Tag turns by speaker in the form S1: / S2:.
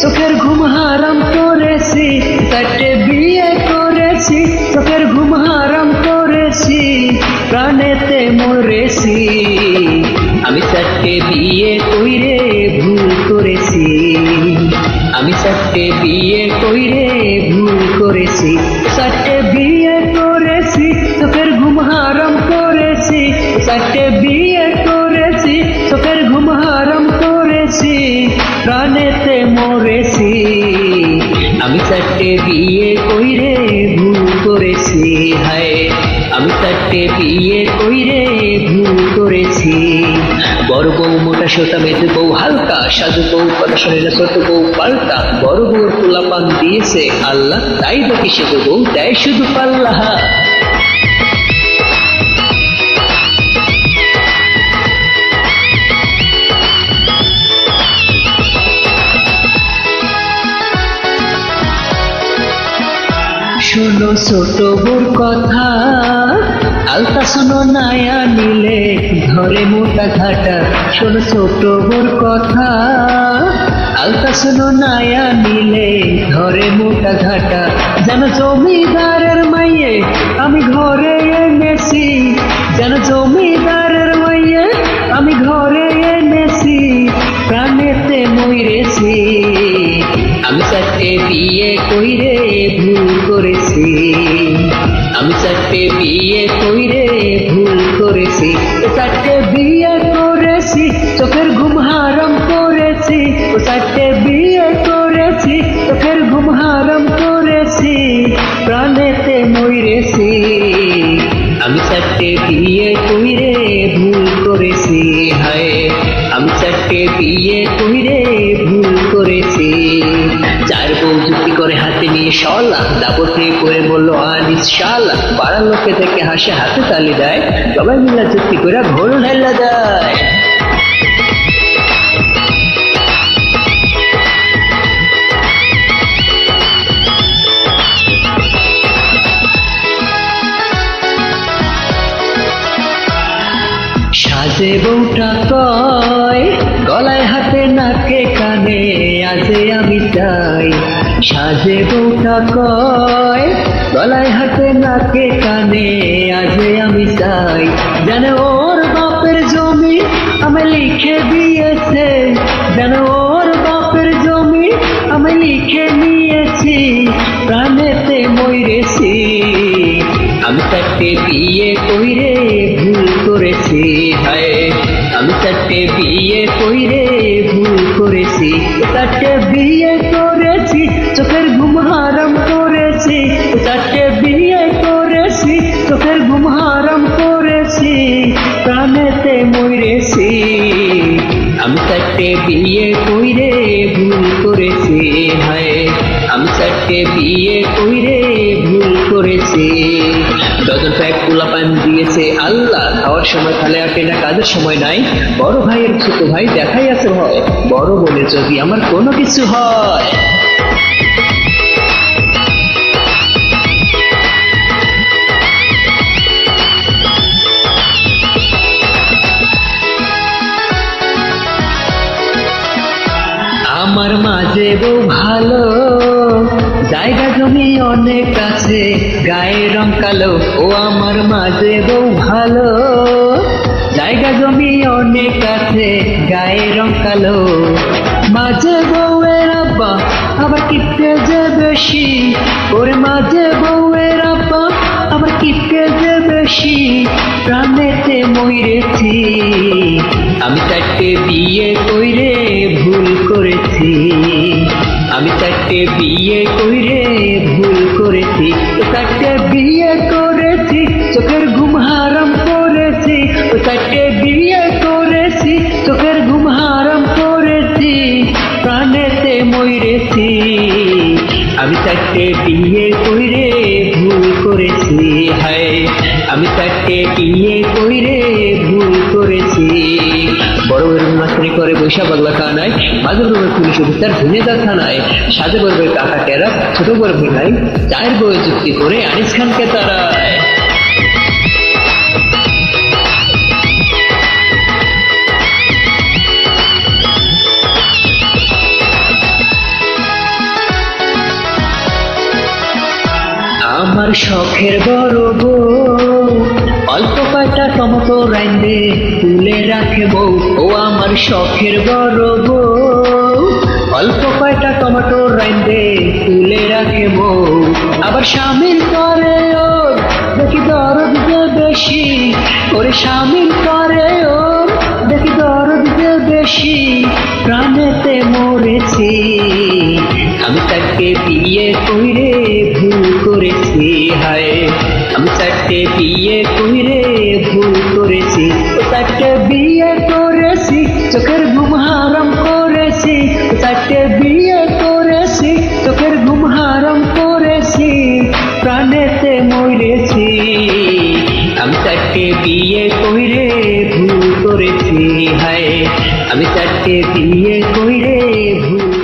S1: চোখের ঘুম হারাম করেছি, চারটে বিয়ে করেছি, চোখের ঘুম হারাম করেছি, প্রাণেতে মরেছি। আমি চারটে বিয়ে কইরে ভুল করেছি, আমি চারটে বিয়ে কইরে ভুল করেছি, চারটে বিয়ে করেছি, চোখের ঘুম হারাম করেছি, চারটে বিয়ে করেছি, চোখের ঘুম হারাম করেছি, প্রাণেতে মরেছি। আমি চারটে বিয়ে কইরে ভুল করেছি, হায় আমি চারটে বিয়ে কইরে ভুল করেছি। বড় বউ মোটা সোটা, মেজে বউ হালকা, সাজু বউ কথা শোনে না, ছোট বউ পাল্টা, বড় বউর পোলাপান দিয়েছে আল্লাহ, তাই দেখি সে বউ দেয় শুধু পাল্লা। শোনো ছোট বউর কথা, আলতা শোনো নায়া নিলে ধরে মোটা ঘাটা। শোনো ছোট বউর কথা, আলতা শোনো নায়া নিলে ধরে মোটা ঘাটা। যেন জমিদারের মাইয়ে আমি ঘরে এনেছি, যেন জমিদারের মাইয়ে আমি ঘরে এনেছি, প্রাণেতে মরেছি। আমি চারটে বিয়ে কইরে ভুল করেছি, আমি চারটে বিয়ে কইরে ভুল করেছি, চারটে বিয়ে করেছি, চোখের ঘুম হারাম করেছি, চারটে বিয়ে করেছি, চোখের ঘুম হারাম করেছি, প্রাণেতে মরেছি। আমি চারটে বিয়ে কইরে ভুল করেছি, হায় আমি চারটে বিয়ে কইরে ভুল করেছি। চার বউ যুক্তি করে হাতে নিয়ে শলা, দাপট নিয়ে করে বললো আনিস শালা, পাড়ার লোকে থেকে হাসে হাতে তালি দেয়, সবাই মিলা যুক্তি করে ঘোল ঢাইলা দেয়। সাজে বউটা কয় গলায় হাতে নাকে কানে, আজে আমি চাই। সাজে বউটা কয় গলায় হাতে নাকে কানে, আজে আমি চাই। যেন ওর বাপের জমি আমি লিখে দিয়েছে, যেন ওর বাপের জমি আমি লিখে নিয়েছি, প্রাণেতে মরেছি। আমি চারটে বিয়ে কইরে ভুল করেছি, হায় আমি চারটে বিয়ে কইরে ভুল করেছি, চারটে বিয়ে করেছি, চোখের ঘুম হারাম করেছি, চারটে বিয়ে করেছি, চোখের ঘুম হারাম করেছি, প্রাণেতে মরেছি। আমি চারটে বিয়ে কইরে ভুল করেছি, হায় আমি চারটে বিয়ে কইরে ভুল করেছি। ডজন প্যাক পোলাপান দিয়েছে আল্লাহ, খাওয়ার সময় খালে আটে না, কাজের সময় নাই। বড় ভাইয়ের ছোট ভাই দেখাই আছে ভয়, বড় বোনের যদি আমার কোনো কিছু হয়। আমার মাঝে বউ ভালো, জায়গা জমি অনেক আছে, গায়ের রং কালো। ও আমার মাঝে বউ ভালো, জায়গা জমি অনেক আছে, গায়ের রং কালো। মাঝে বউয়ের আব্বা আবার কিপটে যে বেশি, ওরে মাঝে বউয়ের আব্বা আবার কিপটে যে বেশি, প্রাণেতে মরেছি। আমি চারটে বিয়ে কইরে ভুল করেছি, আমি চারটে বিয়ে কইরে ভুল করেছি, চারটে বিয়ে করেছি, চোখের ঘুম হারাম করেছি, চারটে বিয়ে করেছি, চোখের ঘুম হারাম করেছি, প্রাণেতে মরেছি। আমি চারটে বিয়ে কইরে ভুল করেছি, হায় আমি চারটে বিয়ে কইরে ভুল করেছি। বড় বড় মাস্টারি করে বৈশা বাংলা কানায়, মাঝে বড় পুলিশ অফিসার ধুনেদার থানায়, সাজে বড় কাকা টেরা, ছোট বড় ভাই চায়ের বই যুক্তি করে আনিস খানকে তারায়। আমার শখের বড় বউ অল্প কয়টা টমেটো রাইন্দে তুলে রাখে বউ। ও আমার শখের বড় বউ অল্প কয়টা টমেটো রাইন্দে তুলে রাখে বউ। আবার সামিল করে ওর দেখি দরদ যে বেশি, ওরে সামিল করে ওর দেখি দরদ যে বেশি, প্রাণেতে মরেছি আমি তাকে বিয়ে কইরে ভুল করেছি। হায় আমি তাকে বিয়ে কইরে ভুল করেছি, তাকে বিয়ে করেছি চোখের ঘুম হারাম করেছি, তাকে বিয়ে করেছি চোখের ঘুম হারাম করেছি, প্রাণেতে মরেছি আমি তাকে বিয়ে কইরে ভুল করেছি। হায় আমি তাকে বিয়ে কইরে ভুল